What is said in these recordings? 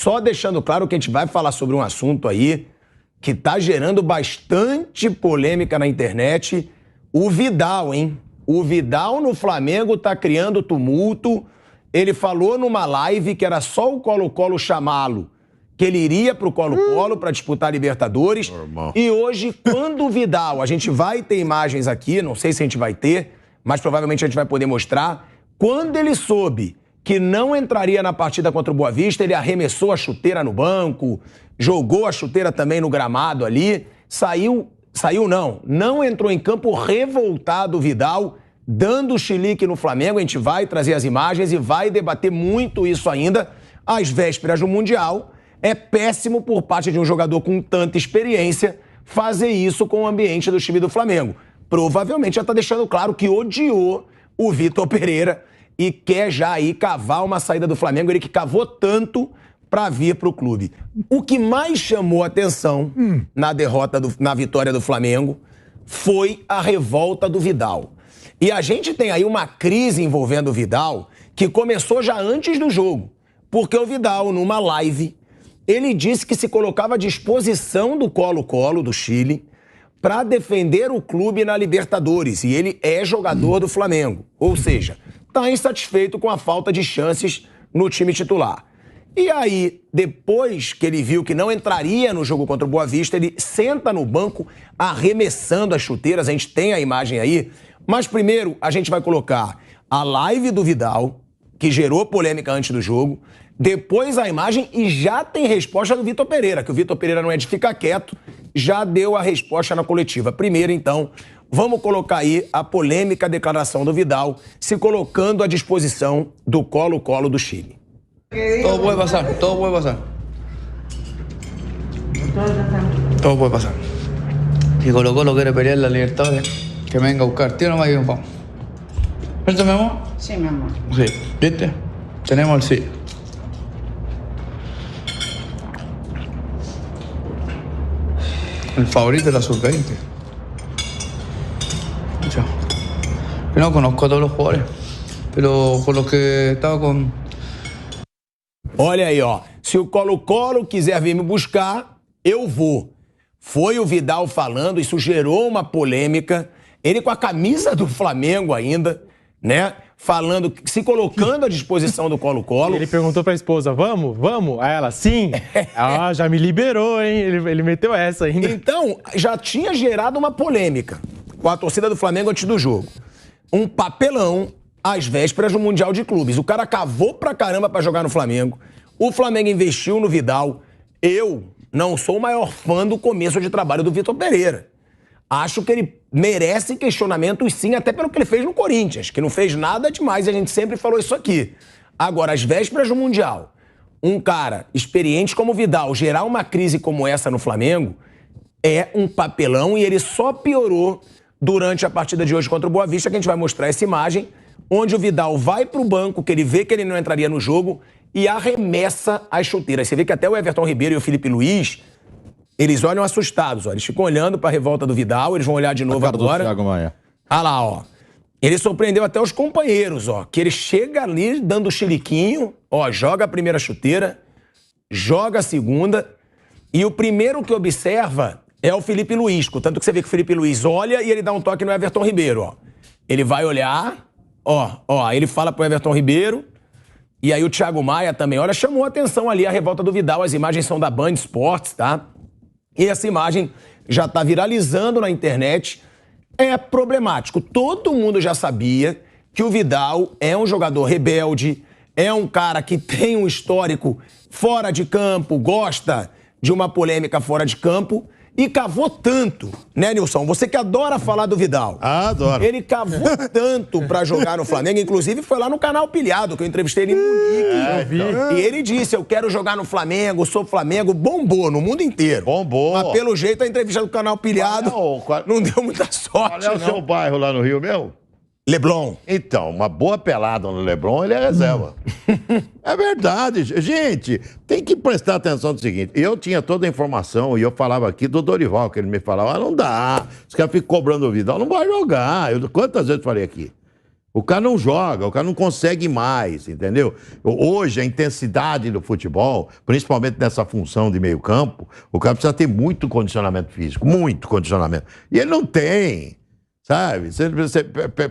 Só deixando claro que a gente vai falar sobre um assunto aí que tá gerando bastante polêmica na internet. O Vidal, hein? O Vidal no Flamengo tá criando tumulto. Ele falou numa live que era só o Colo-Colo chamá-lo, que ele iria pro Colo-Colo pra disputar a Libertadores. Normal. E hoje, quando o Vidal, a gente vai ter imagens aqui, não sei se a gente vai ter, mas provavelmente a gente vai poder mostrar. Quando ele soube que não entraria na partida contra o Boa Vista, ele arremessou a chuteira no banco, jogou a chuteira também no gramado ali, não entrou em campo revoltado o Vidal, dando chilique no Flamengo. A gente vai trazer as imagens e vai debater muito isso ainda às vésperas do Mundial. É péssimo por parte de um jogador com tanta experiência fazer isso com o ambiente do time do Flamengo. Provavelmente já está deixando claro que odiou o Vitor Pereira e quer já aí cavar uma saída do Flamengo, ele que cavou tanto para vir para o clube. O que mais chamou atenção na vitória do Flamengo foi a revolta do Vidal. E a gente tem aí uma crise envolvendo o Vidal que começou já antes do jogo, porque o Vidal, numa live, ele disse que se colocava à disposição do Colo-Colo do Chile para defender o clube na Libertadores, e ele é jogador do Flamengo, ou seja, está insatisfeito com a falta de chances no time titular. E aí, depois que ele viu que não entraria no jogo contra o Boa Vista, ele senta no banco arremessando as chuteiras. A gente tem a imagem aí, mas primeiro a gente vai colocar a live do Vidal, que gerou polêmica antes do jogo, depois a imagem e já tem resposta do Vitor Pereira, que o Vitor Pereira não é de ficar quieto, já deu a resposta na coletiva. Primeiro, então, vamos colocar aí a polêmica declaração do Vidal, se colocando à disposição do Colo-Colo do Chile. Todo puede pasar, todo puede pasar. Todo puede pasar. Si Colo-Colo quiere pelear la Libertadores, que me venga a buscar. Tío, nomás y nos vamos. ¿Verdad, mi amor? Sí, mi amor. Sí, ¿viste? Tenemos el sí. El favorito de la sub-20. Chao. Yo no conozco a todos los jugadores, pero con los que estaba con... Olha aí, ó. Se o Colo-Colo quiser vir me buscar, eu vou. Foi o Vidal falando, isso gerou uma polêmica. Ele com a camisa do Flamengo ainda, né? Falando, se colocando à disposição do Colo-Colo. Ele perguntou pra esposa, vamos? Vamos? Aí ela, sim. Ah, já me liberou, hein? Ele meteu essa ainda. Então, já tinha gerado uma polêmica com a torcida do Flamengo antes do jogo. Um papelão às vésperas do Mundial de Clubes. O cara cavou pra caramba pra jogar no Flamengo. O Flamengo investiu no Vidal. Eu não sou o maior fã do começo de trabalho do Vitor Pereira. Acho que ele merece questionamentos, sim, até pelo que ele fez no Corinthians, que não fez nada demais, e a gente sempre falou isso aqui. Agora, às vésperas do Mundial, um cara experiente como o Vidal gerar uma crise como essa no Flamengo é um papelão, e ele só piorou durante a partida de hoje contra o Boa Vista, que a gente vai mostrar essa imagem, onde o Vidal vai pro banco, que ele vê que ele não entraria no jogo, e arremessa as chuteiras. Você vê que até o Everton Ribeiro e o Felipe Luiz, eles olham assustados, ó. Eles ficam olhando pra revolta do Vidal, eles vão olhar de novo agora. Thiago Maia. Olha lá, ó. Ele surpreendeu até os companheiros, ó. Que ele chega ali dando chiliquinho, ó, joga a primeira chuteira, joga a segunda, e o primeiro que observa é o Felipe Luiz. Tanto que você vê que o Felipe Luiz olha e ele dá um toque no Everton Ribeiro, ó. Ele vai olhar, ó, ele fala pro Everton Ribeiro, e aí o Thiago Maia também, olha, chamou a atenção ali a revolta do Vidal. As imagens são da Band Esportes, tá? E essa imagem já tá viralizando na internet. É problemático. Todo mundo já sabia que o Vidal é um jogador rebelde, é um cara que tem um histórico fora de campo, gosta de uma polêmica fora de campo. E cavou tanto, né, Nilson? Você que adora falar do Vidal. Ah, adoro. Ele cavou tanto pra jogar no Flamengo, inclusive foi lá no canal Pilhado, que eu entrevistei ele em Munique. E ele disse, eu quero jogar no Flamengo, sou Flamengo. Bombou no mundo inteiro. Bombou. Mas pelo jeito a entrevista do canal Pilhado não deu muita sorte, Qual é o seu bairro lá no Rio, meu? Leblon. Então, uma boa pelada no Leblon, ele é reserva. É verdade. Gente, tem que prestar atenção no seguinte. Eu tinha toda a informação e eu falava aqui do Dorival, que ele me falava, não dá. Os caras ficam cobrando o Vidal, não vai jogar. Quantas vezes eu falei aqui? O cara não joga, o cara não consegue mais, entendeu? Hoje, a intensidade do futebol, principalmente nessa função de meio campo, o cara precisa ter muito condicionamento físico, muito condicionamento. E ele não tem, sabe? Você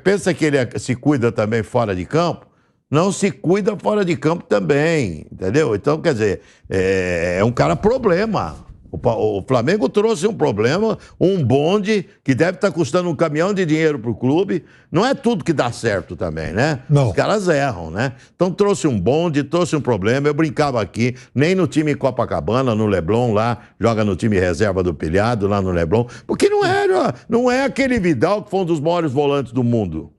pensa que ele se cuida também fora de campo? Não se cuida fora de campo também, entendeu? Então, quer dizer, é um cara problema. O Flamengo trouxe um problema, um bonde que deve estar custando um caminhão de dinheiro para o clube. Não é tudo que dá certo também, né? Não. Os caras erram, né? Então trouxe um bonde, trouxe um problema. Eu brincava aqui, nem no time Copacabana, no Leblon, lá, joga no time reserva do Pilhado, lá no Leblon, porque não é aquele Vidal que foi um dos maiores volantes do mundo.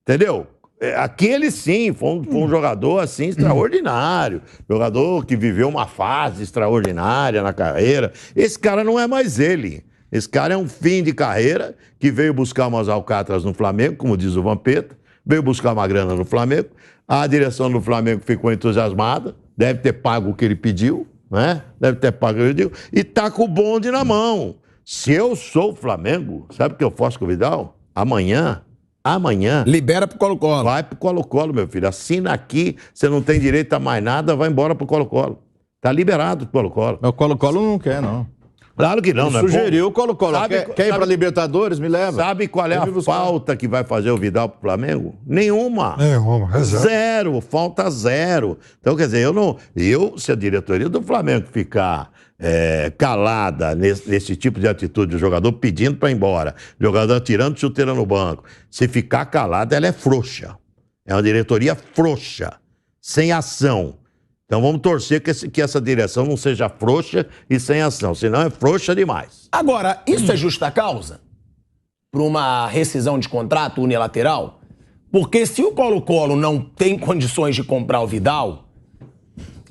Entendeu? Aquele sim, foi um jogador assim extraordinário, jogador que viveu uma fase extraordinária na carreira. Esse cara não é mais ele. Esse cara é um fim de carreira que veio buscar umas alcatras no Flamengo, como diz o Vampeta, veio buscar uma grana no Flamengo. A direção do Flamengo ficou entusiasmada, deve ter pago o que ele pediu, né? Deve ter pago o que ele pediu, e tá com o bonde na mão. Se eu sou o Flamengo, sabe o que eu faço com o Vidal? Amanhã. Libera pro Colo-Colo. Vai pro Colo-Colo, meu filho. Assina aqui, você não tem direito a mais nada, vai embora pro Colo-Colo. Tá liberado pro Colo-Colo. Mas o Colo-Colo não quer, não. Claro que não, né? Sugeriu o Colo-Colo. Quer ir pra Libertadores? Me leva. Sabe qual é a falta que vai fazer o Vidal pro Flamengo? Nenhuma. Exato. Zero, falta zero. Então, quer dizer, se a diretoria do Flamengo ficar calada nesse tipo de atitude, o jogador pedindo para ir embora, o jogador tirando chuteira no banco, se ficar calada, ela é frouxa. É uma diretoria frouxa, sem ação. Então vamos torcer que essa direção não seja frouxa e sem ação, senão é frouxa demais. Agora, isso é justa causa para uma rescisão de contrato unilateral? Porque se o Colo-Colo não tem condições de comprar o Vidal,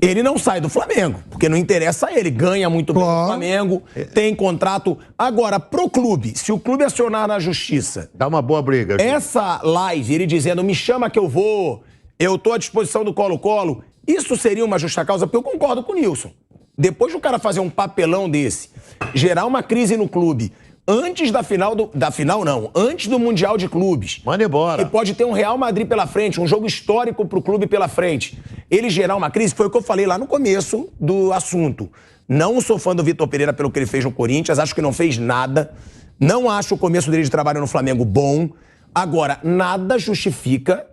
ele não sai do Flamengo, porque não interessa a ele. Ganha muito bem no Flamengo, tem contrato. Agora, pro clube, se o clube acionar na justiça... Dá uma boa briga. Essa live, ele dizendo, me chama que eu vou, eu tô à disposição do Colo-Colo, isso seria uma justa causa? Porque eu concordo com o Nilson. Depois do cara fazer um papelão desse, gerar uma crise no clube, antes antes do Mundial de Clubes. Manda embora. E pode ter um Real Madrid pela frente, um jogo histórico pro clube pela frente. Ele gerar uma crise, foi o que eu falei lá no começo do assunto. Não sou fã do Vitor Pereira pelo que ele fez no Corinthians, acho que não fez nada. Não acho o começo dele de trabalho no Flamengo bom. Agora, nada justifica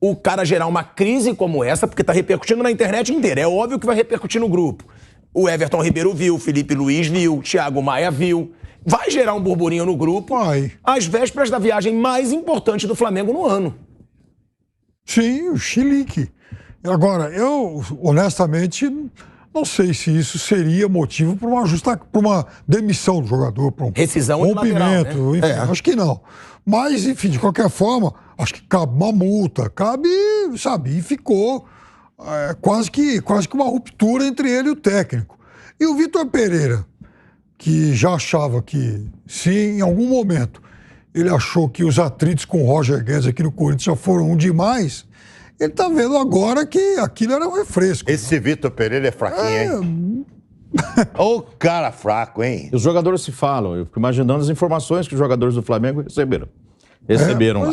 o cara gerar uma crise como essa, porque tá repercutindo na internet inteira. É óbvio que vai repercutir no grupo. O Everton Ribeiro viu, o Felipe Luiz viu, o Thiago Maia viu. Vai gerar um burburinho no grupo às vésperas da viagem mais importante do Flamengo no ano. Sim, o chilique. Agora, eu, honestamente, não sei se isso seria motivo para uma demissão do jogador, para um rescisão rompimento, né? Enfim, acho que não. Mas, enfim, de qualquer forma, acho que cabe uma multa, sabe, e ficou quase que uma ruptura entre ele e o técnico. E o Vitor Pereira, que já achava que, se em algum momento ele achou que os atritos com o Roger Guedes aqui no Corinthians já foram demais, ele tá vendo agora que aquilo era um refresco. Esse Vitor Pereira é fraquinho, hein? Ô cara fraco, hein? Os jogadores se falam, eu fico imaginando as informações que os jogadores do Flamengo receberam lá.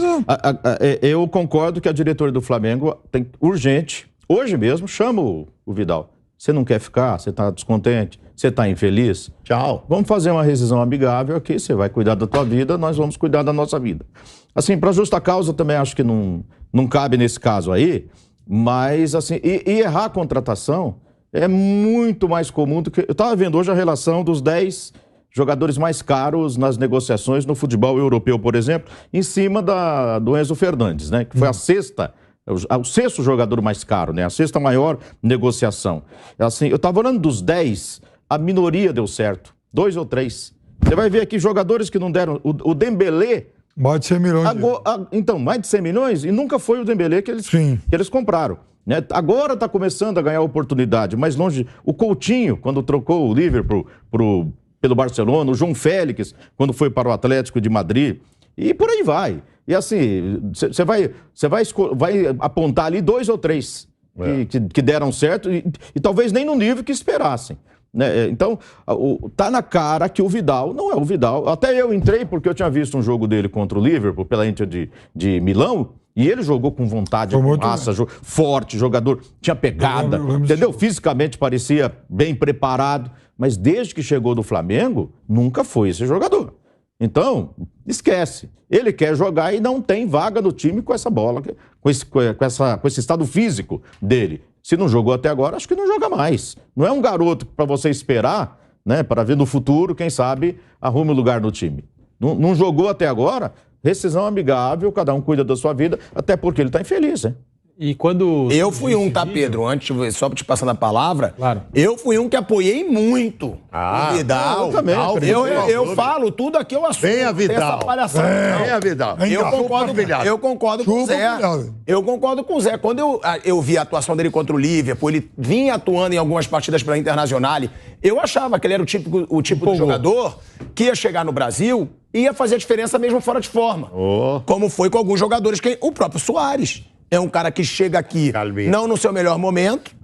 Eu concordo que a diretoria do Flamengo tem urgente, hoje mesmo, chama o Vidal. Você não quer ficar? Você tá descontente? Você tá infeliz? Tchau. Vamos fazer uma rescisão amigável aqui, você vai cuidar da tua vida, nós vamos cuidar da nossa vida. Assim, para justa causa também acho que não cabe nesse caso aí, mas assim, e errar a contratação é muito mais comum do que... Eu estava vendo hoje a relação dos 10 jogadores mais caros nas negociações no futebol europeu, por exemplo, em cima do Enzo Fernandes, né? Que foi o sexto jogador mais caro, né? A sexta maior negociação. Assim, eu estava olhando dos 10, a minoria deu certo. 2 ou 3. Você vai ver aqui jogadores que não deram... O Dembélé... Mais de 100 milhões. Então, mais de 100 milhões e nunca foi o Dembélé que eles compraram. Né? Agora está começando a ganhar oportunidade, mais longe. O Coutinho, quando trocou o Liverpool pelo Barcelona, o João Félix, quando foi para o Atlético de Madrid, e por aí vai. E assim, você vai apontar ali 2 ou 3 que deram certo e talvez nem no nível que esperassem. Né? Então, tá na cara que o Vidal não é o Vidal. Até eu entrei porque eu tinha visto um jogo dele contra o Liverpool pela Inter de Milão E ele jogou com vontade, com raça, forte, jogador, tinha pegada, entendeu? Fisicamente parecia bem preparado, mas desde que chegou do Flamengo, nunca foi esse jogador. Então, esquece. Ele quer jogar e não tem vaga no time com essa bola, com esse estado físico dele. Se não jogou até agora, acho que não joga mais. Não é um garoto para você esperar, né, para ver no futuro, quem sabe, arrume um lugar no time. Não jogou até agora, rescisão amigável, cada um cuida da sua vida, até porque ele está infeliz, né? E quando... Eu fui um, tá, Pedro? Antes, só te passando a palavra, claro. Eu fui um que apoiei muito o Vidal. Eu também. Eu falo tudo aqui, eu assumo. Venha, Vidal. Venha, Vidal. Eu concordo com o Zé. Eu concordo com o Zé. Quando eu vi a atuação dele contra o Liverpool, ele vinha atuando em algumas partidas pela Internacional, eu achava que ele era o tipo de jogador que ia chegar no Brasil e ia fazer a diferença mesmo fora de forma. Como foi com alguns jogadores, o próprio Suárez. É um cara que chega aqui, não no seu melhor momento,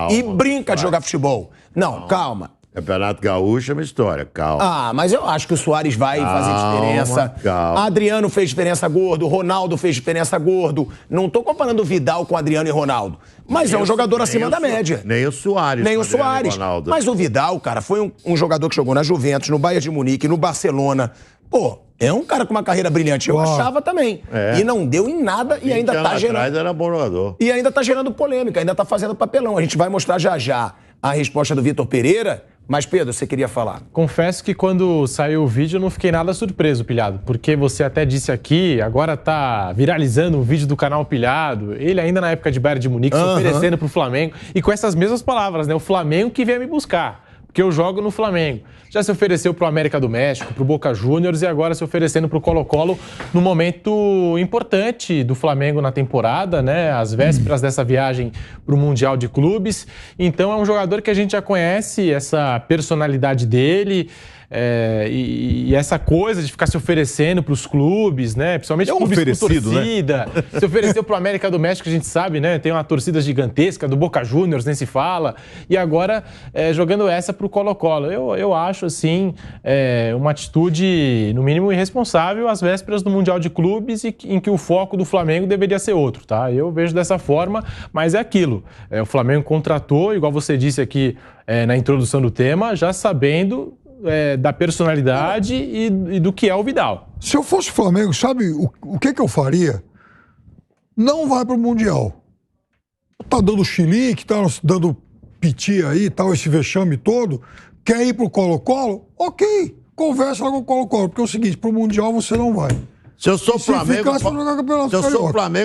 e brinca de jogar futebol. Não, calma. Campeonato Gaúcho é uma história, calma. Mas eu acho que o Suárez vai fazer diferença. Calma. Adriano fez diferença gordo, Ronaldo fez diferença gordo. Não tô comparando o Vidal com o Adriano e Ronaldo. Mas é um jogador acima da média. Nem o Suárez. Nem o Suárez. Mas o Vidal, cara, foi um jogador que jogou na Juventus, no Bayern de Munique, no Barcelona. Pô, é um cara com uma carreira brilhante. Eu achava também. E não deu em nada e ainda tá gerando... Era bom jogador. E ainda tá gerando polêmica, ainda tá fazendo papelão. A gente vai mostrar já a resposta do Vitor Pereira. Mas, Pedro, você queria falar? Confesso que quando saiu o vídeo eu não fiquei nada surpreso, Pilhado. Porque você até disse aqui, agora tá viralizando um vídeo do canal Pilhado. Ele ainda na época de Bayern de Munique, se oferecendo pro Flamengo. E com essas mesmas palavras, né? O Flamengo que veio me buscar. Porque eu jogo no Flamengo. Já se ofereceu pro América do México, pro Boca Juniors e agora se oferecendo pro Colo-Colo no momento importante do Flamengo na temporada, né? Às vésperas dessa viagem pro Mundial de Clubes. Então é um jogador que a gente já conhece, essa personalidade dele. E essa coisa de ficar se oferecendo para os clubes, né? Principalmente clubes com torcida. Né? Se ofereceu para o América do México, a gente sabe, né? Tem uma torcida gigantesca, do Boca Juniors, nem se fala. E agora jogando essa para o Colo-Colo. Eu acho, assim, uma atitude, no mínimo, irresponsável às vésperas do Mundial de Clubes em que o foco do Flamengo deveria ser outro, tá? Eu vejo dessa forma, mas é aquilo. O Flamengo contratou, igual você disse aqui na introdução do tema, já sabendo... da personalidade e do que é o Vidal. Se eu fosse o Flamengo, sabe o que eu faria? Não vai para o Mundial. Tá dando chilique, tá dando piti aí, tal, esse vexame todo. Quer ir para o Colo-Colo? Ok, conversa lá com o Colo-Colo, porque é o seguinte, para o Mundial você não vai. Se eu sou Flamengo,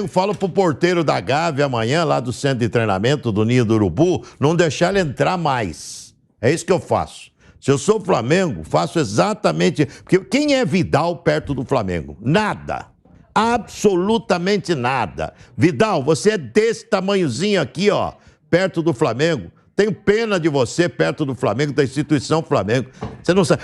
falo pro porteiro da Gávea amanhã, lá do centro de treinamento do Ninho do Urubu, não deixar ele entrar mais. É isso que eu faço. Se eu sou o Flamengo, faço exatamente... Porque quem é Vidal perto do Flamengo? Nada. Absolutamente nada. Vidal, você é desse tamanhozinho aqui, ó, perto do Flamengo. Tenho pena de você perto do Flamengo, da instituição Flamengo. Você não sabe.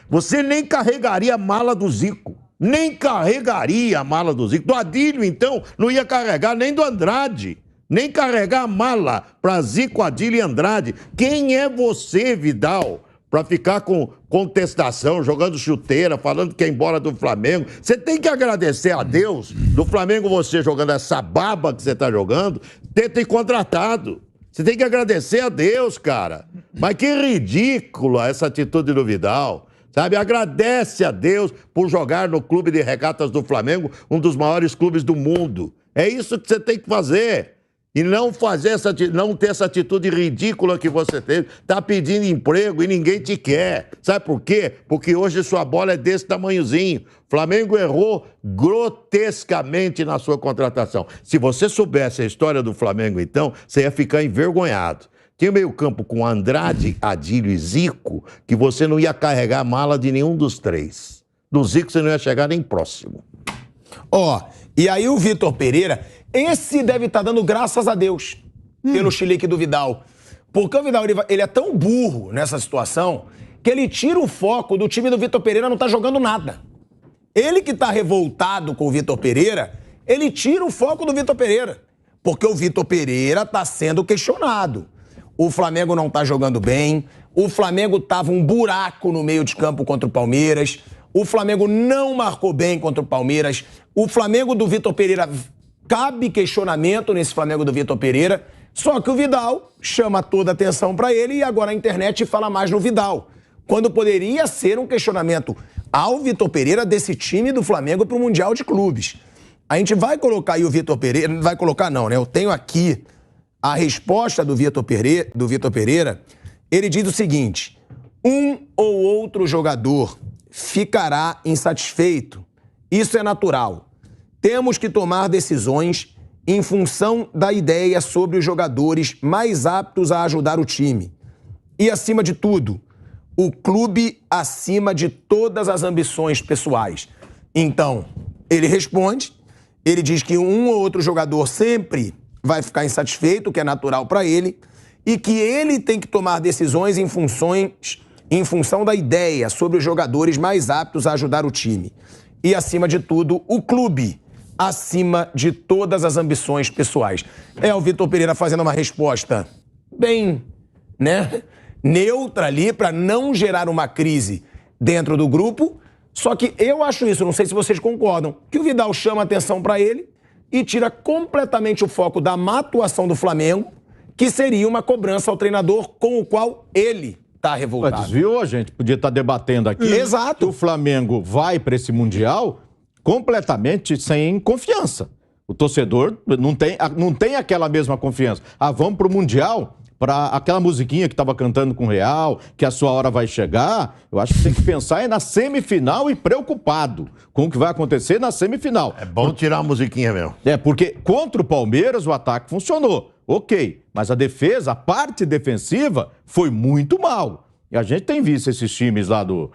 Você nem carregaria a mala do Zico. Nem carregaria a mala do Zico. Do Adílio, então, não ia carregar nem do Andrade. Nem carregar a mala para Zico, Adílio e Andrade. Quem é você, Vidal, para ficar com contestação, jogando chuteira, falando que é embora do Flamengo? Você tem que agradecer a Deus do Flamengo, você jogando essa baba que você está jogando, ter contratado. Você tem que agradecer a Deus, cara. Mas que ridícula essa atitude do Vidal. Sabe, agradece a Deus por jogar no Clube de Regatas do Flamengo, um dos maiores clubes do mundo. É isso que você tem que fazer. E não não ter essa atitude ridícula que você teve. Tá pedindo emprego e ninguém te quer. Sabe por quê? Porque hoje sua bola é desse tamanhozinho. O Flamengo errou grotescamente na sua contratação. Se você soubesse a história do Flamengo, então, você ia ficar envergonhado. Tinha meio campo com Andrade, Adílio e Zico, que você não ia carregar a mala de nenhum dos três. Do Zico você não ia chegar nem próximo. E aí o Vitor Pereira... Esse deve estar dando graças a Deus pelo chilique do Vidal. Porque o Vidal ele é tão burro nessa situação que ele tira o foco do time do Vitor Pereira não tá jogando nada. Ele que tá revoltado com o Vitor Pereira, ele tira o foco do Vitor Pereira. Porque o Vitor Pereira tá sendo questionado. O Flamengo não tá jogando bem, o Flamengo tava um buraco no meio de campo contra o Palmeiras, o Flamengo não marcou bem contra o Palmeiras, o Flamengo do Vitor Pereira cabe questionamento nesse Flamengo do Vitor Pereira, só que o Vidal chama toda a atenção para ele e agora a internet fala mais no Vidal, quando poderia ser um questionamento ao Vitor Pereira desse time do Flamengo para o Mundial de Clubes. A gente vai colocar aí o Vitor Pereira, não vai colocar não, né? Eu tenho aqui a resposta do Vitor Pereira. Ele diz o seguinte: um ou outro jogador ficará insatisfeito. Isso é natural. Temos que tomar decisões em função da ideia sobre os jogadores mais aptos a ajudar o time. E, acima de tudo, o clube acima de todas as ambições pessoais. Então, ele responde, ele diz que um ou outro jogador sempre vai ficar insatisfeito, o que é natural para ele, e que ele tem que tomar decisões em função da ideia sobre os jogadores mais aptos a ajudar o time. E, acima de tudo, o clube acima de todas as ambições pessoais. É o Vitor Pereira fazendo uma resposta bem, neutra ali, para não gerar uma crise dentro do grupo. Só que eu acho isso, não sei se vocês concordam, que o Vidal chama atenção para ele e tira completamente o foco da má atuação do Flamengo, que seria uma cobrança ao treinador com o qual ele está revoltado. Desviou, a gente podia estar debatendo aqui. Exato. Que o Flamengo vai para esse Mundial completamente sem confiança. O torcedor não tem aquela mesma confiança. Vamos para o Mundial, para aquela musiquinha que estava cantando com o Real, que a sua hora vai chegar. Eu acho que tem que pensar na semifinal e preocupado com o que vai acontecer na semifinal. É bom tirar a musiquinha mesmo. Porque contra o Palmeiras o ataque funcionou. Ok, mas a defesa, a parte defensiva, foi muito mal. E a gente tem visto esses times lá do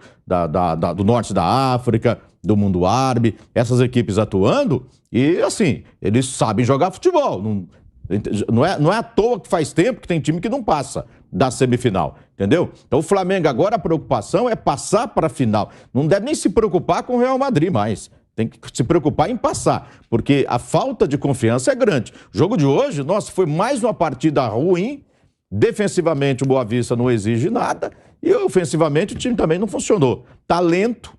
norte da África, do mundo árabe, essas equipes atuando, e assim, eles sabem jogar futebol. Não é à toa que faz tempo que tem time que não passa da semifinal, entendeu? Então o Flamengo agora, a preocupação é passar para a final. Não deve nem se preocupar com o Real Madrid mais. Tem que se preocupar em passar, porque a falta de confiança é grande. O jogo de hoje, nossa, foi mais uma partida ruim. Defensivamente o Boa Vista não exige nada e ofensivamente o time também não funcionou. Tá lento,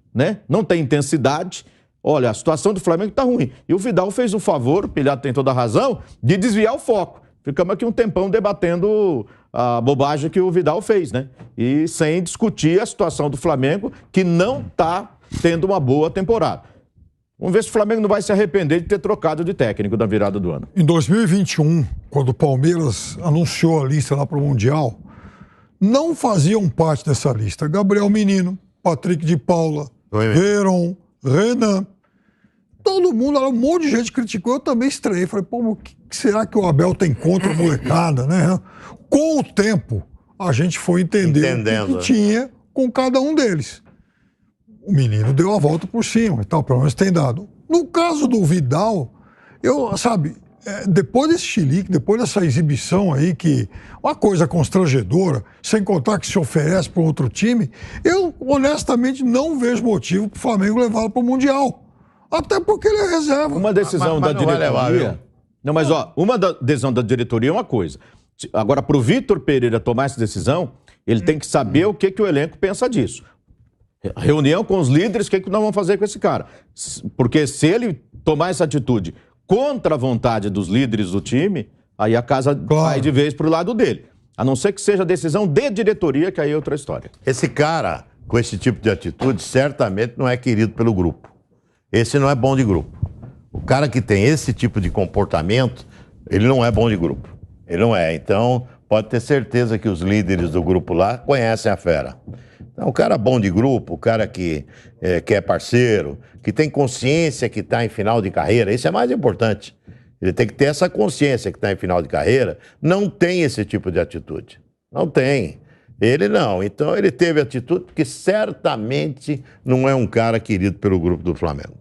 não tem intensidade. Olha, a situação do Flamengo tá ruim. E o Vidal fez o favor, o Pilhado tem toda a razão, de desviar o foco. Ficamos aqui um tempão debatendo a bobagem que o Vidal fez, E sem discutir a situação do Flamengo, que não tá tendo uma boa temporada. Vamos ver se o Flamengo não vai se arrepender de ter trocado de técnico na virada do ano. Em 2021, quando o Palmeiras anunciou a lista lá para o Mundial, não faziam parte dessa lista Gabriel Menino, Patrick de Paula, Veron, Renan. Todo mundo, um monte de gente criticou, eu também estranhei. Falei, o que será que o Abel tem contra a molecada, Com o tempo, a gente foi entendendo o que tinha com cada um deles. O menino deu a volta por cima e tal, pelo menos tem dado. No caso do Vidal, depois desse chilique, depois dessa exibição aí, que uma coisa constrangedora, sem contar que se oferece para outro time, eu honestamente não vejo motivo para o Flamengo levá-lo para o Mundial. Até porque ele é reserva. Uma decisão da diretoria... uma decisão da diretoria é uma coisa. Agora, para o Vitor Pereira tomar essa decisão, ele tem que saber o que o elenco pensa disso. Reunião com os líderes, o que nós vamos fazer com esse cara? Porque se ele tomar essa atitude contra a vontade dos líderes do time, aí a casa vai de vez pro lado dele. A não ser que seja decisão de diretoria, que aí é outra história. Esse cara, com esse tipo de atitude, certamente não é querido pelo grupo. Esse não é bom de grupo. O cara que tem esse tipo de comportamento, ele não é bom de grupo. Ele não é. Então, pode ter certeza que os líderes do grupo lá conhecem a fera. Então, o cara bom de grupo, o cara que é parceiro, que tem consciência que está em final de carreira, isso é mais importante. Ele tem que ter essa consciência que está em final de carreira, não tem esse tipo de atitude. Não tem. Ele não. Então, ele teve atitude porque certamente não é um cara querido pelo grupo do Flamengo.